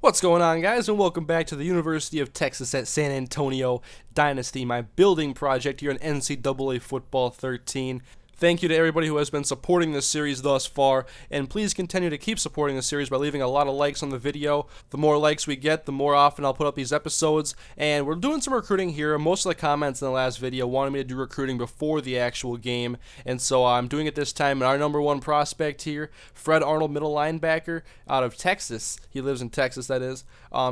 What's going on, guys, and welcome back to the University of Texas at San Antonio Dynasty, my building project here in NCAA Football 13. Thank you to everybody who has been supporting this series thus far, and please continue to keep supporting the series by leaving a lot of likes on the video. The more likes we get, the more often I'll put up these episodes, and we're doing some recruiting here. Most of the comments in the last video wanted me to do recruiting before the actual game, and so I'm doing it this time. And our number one prospect here, Fred Arnold, middle linebacker out of Texas. He lives in Texas, that is.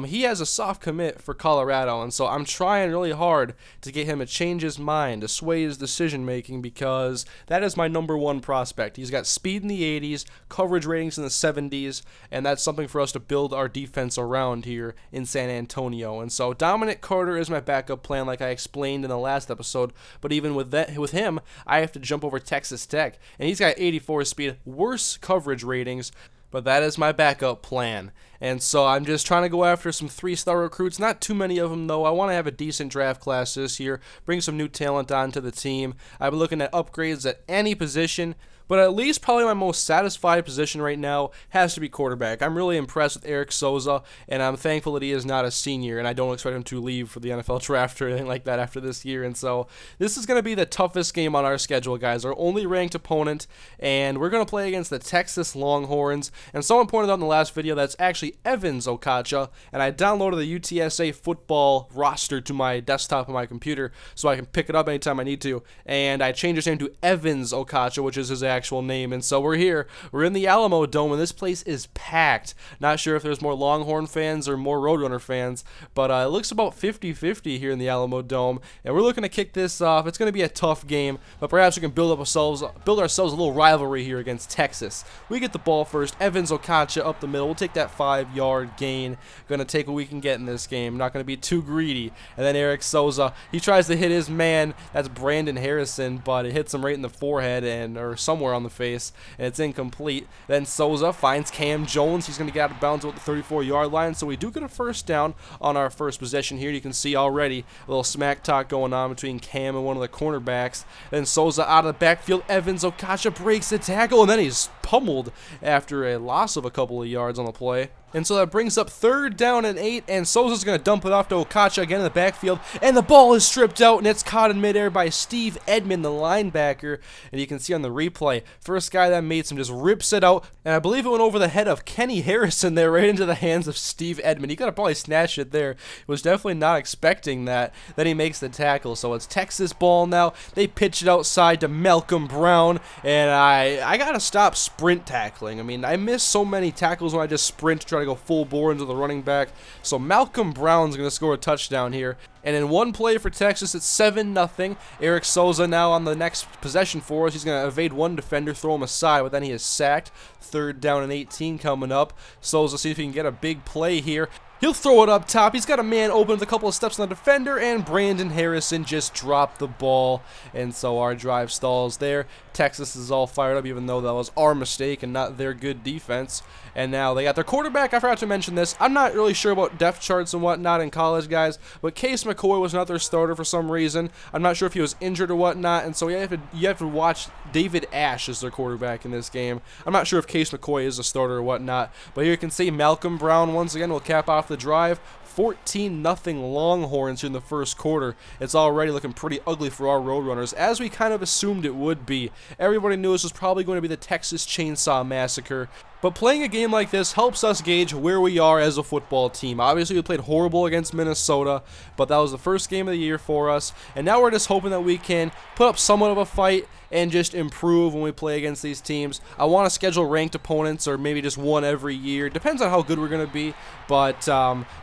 He has a soft commit for Colorado, and so I'm trying really hard to get him to change his mind, to sway his decision making, because that is my number one prospect. He's got speed in the 80s, coverage ratings in the 70s, and that's something for us to build our defense around here in San Antonio. And so Dominic Carter is my backup plan, like I explained in the last episode. But even with him, I have to jump over Texas Tech, and he's got 84 speed, worse coverage ratings. But that is my backup plan. And so I'm just trying to go after some 3-star recruits. Not too many of them, though. I want to have a decent draft class this year, bring some new talent onto the team. I've been looking at upgrades at any position, but at least probably my most satisfied position right now has to be quarterback. I'm really impressed with Eric Souza, and I'm thankful that he is not a senior, and I don't expect him to leave for the NFL draft or anything like that after this year. And so this is going to be the toughest game on our schedule, guys. Our only ranked opponent, and we're going to play against the Texas Longhorns. And someone pointed out in the last video that's actually Evans Okacha, and I downloaded the UTSA Football roster to my desktop on my computer so I can pick it up anytime I need to. And I changed his name to Evans Okacha, which is his actual name. And so we're here. We're in the Alamo Dome, and this place is packed. Not sure if there's more Longhorn fans or more Roadrunner fans, but it looks about 50-50 here in the Alamo Dome, and we're looking to kick this off. It's going to be a tough game, but perhaps we can build ourselves a little rivalry here against Texas. We get the ball first. Evans Okacha up the middle. We'll take that 5-yard gain. Going to take what we can get in this game. Not going to be too greedy. And then Eric Souza, he tries to hit his man. That's Brandon Harrison, but it hits him right in the forehead or somewhere on the face, and it's incomplete. Then Souza finds Cam Jones. He's going to get out of bounds at the 34-yard line, so we do get a first down on our first possession here. You can see already a little smack talk going on between Cam and one of the cornerbacks. Then Souza out of the backfield. Evans Okacha breaks the tackle, and then he's pummeled after a loss of a couple of yards on the play. And so that brings up 3rd down and 8, and Souza's going to dump it off to Okacha again in the backfield, and the ball is stripped out, and it's caught in midair by Steve Edmond, the linebacker. And you can see on the replay, first guy that made some just rips it out, and I believe it went over the head of Kenny Harrison there, right into the hands of Steve Edmond. He could have probably snatched it there. He was definitely not expecting that. Then he makes the tackle, so it's Texas ball now. They pitch it outside to Malcolm Brown, and I got to stop sprint tackling. I mean, I miss so many tackles when I just sprint to try to go full bore into the running back. So Malcolm Brown's going to score a touchdown here. And in one play for Texas, it's 7-0. Eric Souza now on the next possession for us. He's going to evade one defender, throw him aside, but then he is sacked. 3rd down and 18 coming up. Souza, see if he can get a big play here. He'll throw it up top. He's got a man open with a couple of steps on the defender, and Brandon Harrison just dropped the ball. And so our drive stalls there. Texas is all fired up, even though that was our mistake and not their good defense. And now they got their quarterback. I forgot to mention this. I'm not really sure about depth charts and whatnot in college, guys, but Case McCoy was not their starter for some reason. I'm not sure if he was injured or whatnot, and so you have to watch David Ash as their quarterback in this game. I'm not sure if Case McCoy is a starter or whatnot, but here you can see Malcolm Brown once again will cap off the drive. 14-0 Longhorns here in the first quarter. It's already looking pretty ugly for our Roadrunners, as we kind of assumed it would be. Everybody knew this was probably going to be the Texas Chainsaw Massacre. But playing a game like this helps us gauge where we are as a football team. Obviously, we played horrible against Minnesota, but that was the first game of the year for us. And now we're just hoping that we can put up somewhat of a fight and just improve when we play against these teams. I want to schedule ranked opponents, or maybe just one every year. Depends on how good we're going to be. But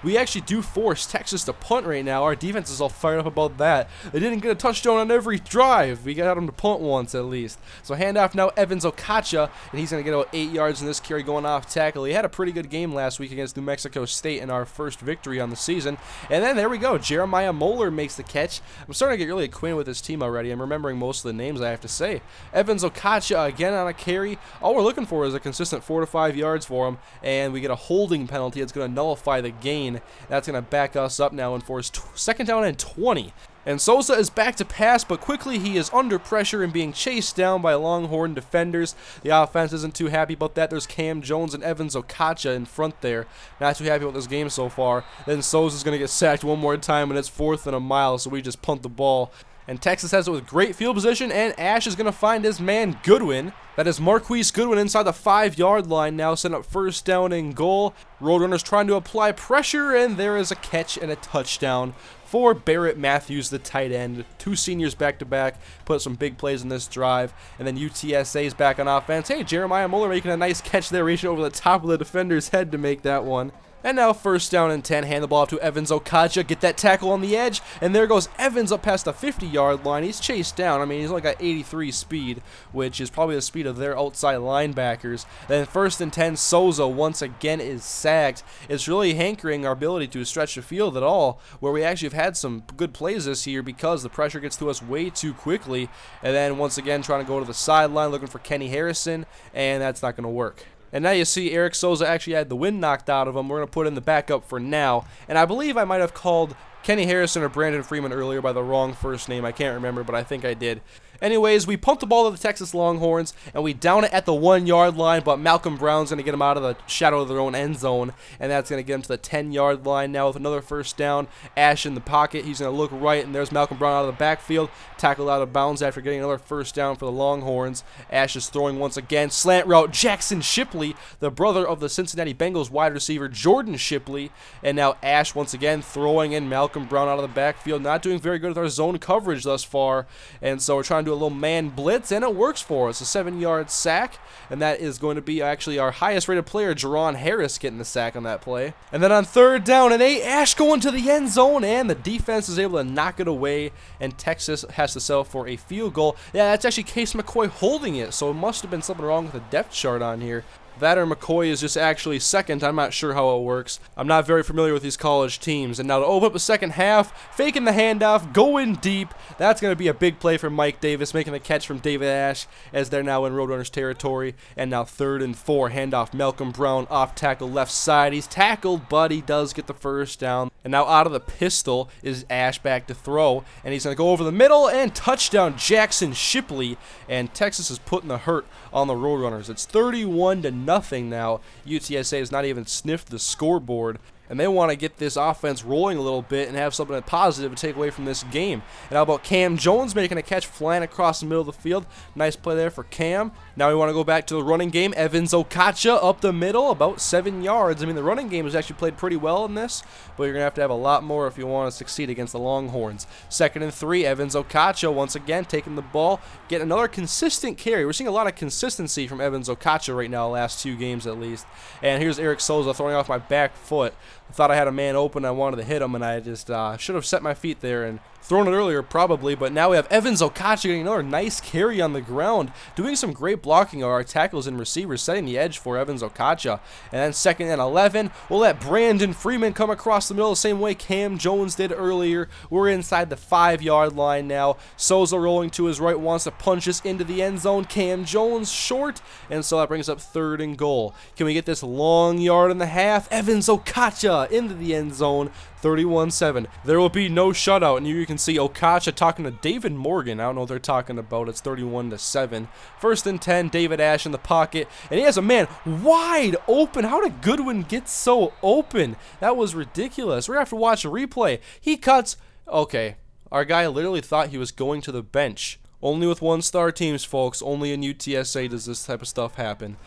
we actually do force Texas to punt right now. Our defense is all fired up about that. They didn't get a touchdown on every drive. We got them to punt once at least. So handoff now, Evans Okacha, and he's going to get about 8 yards in this carry going off tackle. He had a pretty good game last week against New Mexico State in our first victory on the season. And then there we go. Jeremiah Moeller makes the catch. I'm starting to get really acquainted with this team already. I'm remembering most of the names, I have to say. Evans Okacha again on a carry. All we're looking for is a consistent 4 to 5 yards for him, and we get a holding penalty. It's going to nullify the gain. That's going to back us up now and force 2nd down and 20. And Souza is back to pass, but quickly he is under pressure and being chased down by Longhorn defenders. The offense isn't too happy about that. There's Cam Jones and Evans Okacha in front there. Not too happy about this game so far. Then Souza's going to get sacked one more time, and it's 4th and a mile, so we just punt the ball. And Texas has it with great field position, and Ash is going to find his man Goodwin. That is Marquise Goodwin inside the 5-yard line now, setting up 1st down and goal. Roadrunners trying to apply pressure, and there is a catch and a touchdown for Barrett Matthews, the tight end. 2 seniors back-to-back, put some big plays in this drive. And then UTSA is back on offense. Hey, Jeremiah Muller making a nice catch there, reaching over the top of the defender's head to make that one. And now 1st down and 10, hand the ball off to Evans Okacha, get that tackle on the edge, and there goes Evans up past the 50-yard line. He's chased down. I mean, he's only got 83 speed, which is probably the speed of their outside linebackers. Then 1st and 10, Souza once again is sacked. It's really hankering our ability to stretch the field at all, where we actually have had some good plays this year because the pressure gets to us way too quickly. And then once again trying to go to the sideline looking for Kenny Harrison, and that's not going to work. And now you see Eric Souza actually had the wind knocked out of him. We're going to put in the backup for now. And I believe I might have called Kenny Harrison or Brandon Freeman earlier by the wrong first name. I can't remember, but I think I did. Anyways, we pumped the ball to the Texas Longhorns, and we down it at the 1-yard line, but Malcolm Brown's going to get him out of the shadow of their own end zone, and that's going to get him to the 10-yard line now with another 1st down. Ash in the pocket. He's going to look right, and there's Malcolm Brown out of the backfield, tackled out of bounds after getting another 1st down for the Longhorns. Ash is throwing once again. Slant route, Jackson Shipley, the brother of the Cincinnati Bengals wide receiver Jordan Shipley, and now Ash once again throwing in Malcolm Brown out of the backfield. Not doing very good with our zone coverage thus far, and so we're trying to do a little man blitz, and it works for us. A 7-yard sack, and that is going to be actually our highest rated player, Jerron Harris, getting the sack on that play. And then on 3rd down and 8, Ash going to the end zone, and the defense is able to knock it away, and Texas has to settle for a field goal. Yeah, that's actually Case McCoy holding it, so it must have been something wrong with the depth chart on here. That or McCoy is just actually second. I'm not sure how it works. I'm not very familiar with these college teams. And now to open up the second half, faking the handoff, going deep. That's going to be a big play from Mike Davis, making the catch from David Ash as they're now in Roadrunners territory. And now 3rd and 4, handoff Malcolm Brown off tackle left side. He's tackled, but he does get the 1st down. And now out of the pistol is Ash back to throw. And he's going to go over the middle and touchdown Jackson Shipley. And Texas is putting the hurt on the Roadrunners. It's 31-0 now. UTSA has not even sniffed the scoreboard, and they want to get this offense rolling a little bit and have something positive to take away from this game. And how about Cam Jones making a catch flying across the middle of the field? Nice play there for Cam. Now we want to go back to the running game. Evans Okacha up the middle, about 7 yards. I mean, the running game has actually played pretty well in this, but you're going to have a lot more if you want to succeed against the Longhorns. 2nd and 3, Evans Okacha once again taking the ball, getting another consistent carry. We're seeing a lot of consistency from Evans Okacha right now, last 2 games at least. And here's Eric Souza throwing off my back foot. I thought I had a man open. I wanted to hit him, and I just should have set my feet there and thrown it earlier probably, but now we have Evans Okacha getting another nice carry on the ground, doing some great blocking of our tackles and receivers, setting the edge for Evans Okacha. And then 2nd and 11, we'll let Brandon Freeman come across the middle the same way Cam Jones did earlier. We're inside the 5-yard line now. Souza rolling to his right, wants to punch us into the end zone. Cam Jones short, and so that brings up 3rd and goal. Can we get this long yard and a half? Evans Okacha into the end zone. 31-7. There will be no shutout, and you can see Okacha talking to David Morgan. I don't know what they're talking about. It's 31-7. 1st and 10, David Ash in the pocket, and he has a man wide open. How did Goodwin get so open? That was ridiculous. We're going to have to watch a replay. He cuts. Okay, our guy literally thought he was going to the bench. Only with 1-star teams, folks. Only in UTSA does this type of stuff happen.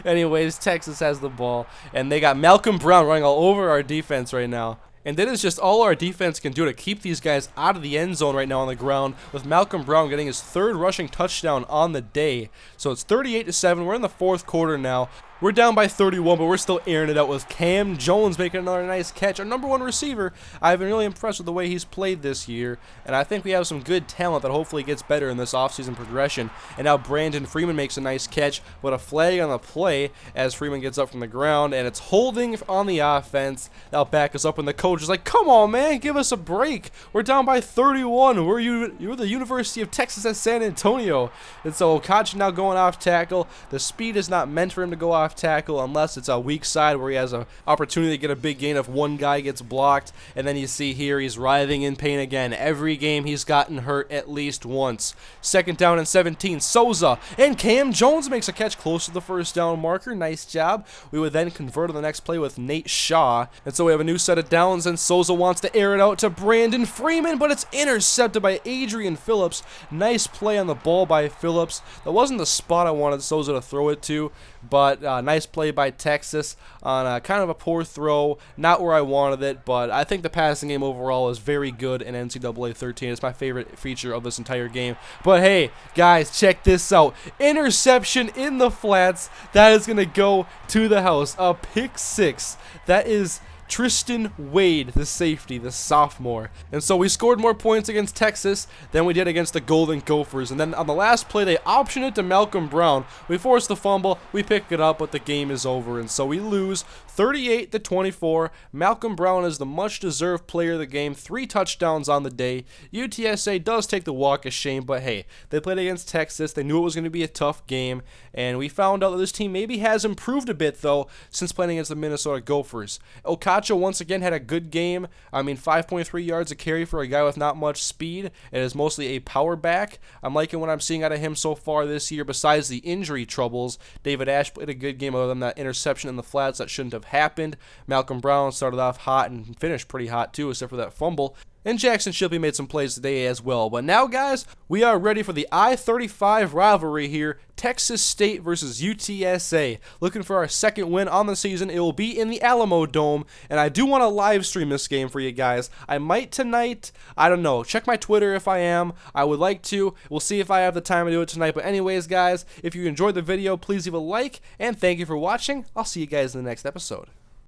Anyways, Texas has the ball, and they got Malcolm Brown running all over our defense right now. And that is just all our defense can do to keep these guys out of the end zone right now on the ground, with Malcolm Brown getting his 3rd rushing touchdown on the day. So it's 38-7. We're in the 4th quarter now. We're down by 31, but we're still airing it out with Cam Jones making another nice catch. Our #1 receiver, I've been really impressed with the way he's played this year, and I think we have some good talent that hopefully gets better in this offseason progression. And now Brandon Freeman makes a nice catch, but a flag on the play as Freeman gets up from the ground, and it's holding on the offense. That'll back us up, and the coach is like, come on, man, give us a break. We're down by 31. You're the University of Texas at San Antonio. And so Okacha now going off tackle. The speed is not meant for him to go off left tackle unless it's a weak side where he has an opportunity to get a big gain if one guy gets blocked. And then you see here he's writhing in pain again. Every game he's gotten hurt at least once. 2nd down and 17. Souza and Cam Jones makes a catch close to the first down marker. Nice job. We would then convert on the next play with Nate Shaw. And so we have a new set of downs, and Souza wants to air it out to Brandon Freeman, but it's intercepted by Adrian Phillips. Nice play on the ball by Phillips. That wasn't the spot I wanted Souza to throw it to, but nice play by Texas on kind of a poor throw. Not where I wanted it, but I think the passing game overall is very good in NCAA 13. It's my favorite feature of this entire game. But hey, guys, check this out. Interception in the flats. That is going to go to the house. A pick 6. That is Tristan Wade, the safety, the sophomore. And so we scored more points against Texas than we did against the Golden Gophers. And then on the last play, they optioned it to Malcolm Brown. We forced the fumble, we pick it up, but the game is over. And so we lose 38-24. Malcolm Brown is the much-deserved player of the game. 3 touchdowns on the day. UTSA does take the walk of shame, but hey, they played against Texas. They knew it was going to be a tough game. And we found out that this team maybe has improved a bit, though, since playing against the Minnesota Gophers. Okacho once again had a good game. I mean, 5.3 yards a carry for a guy with not much speed. It is mostly a power back. I'm liking what I'm seeing out of him so far this year, besides the injury troubles. David Ash played a good game other than that interception in the flats that shouldn't have happened. Malcolm Brown started off hot and finished pretty hot, too, except for that fumble. And Jackson Shipley made some plays today as well. But now, guys, we are ready for the I-35 rivalry here. Texas State versus UTSA. Looking for our 2nd win on the season. It will be in the Alamo Dome. And I do want to live stream this game for you guys. I might tonight. I don't know. Check my Twitter if I am. I would like to. We'll see if I have the time to do it tonight. But anyways, guys, if you enjoyed the video, please leave a like. And thank you for watching. I'll see you guys in the next episode.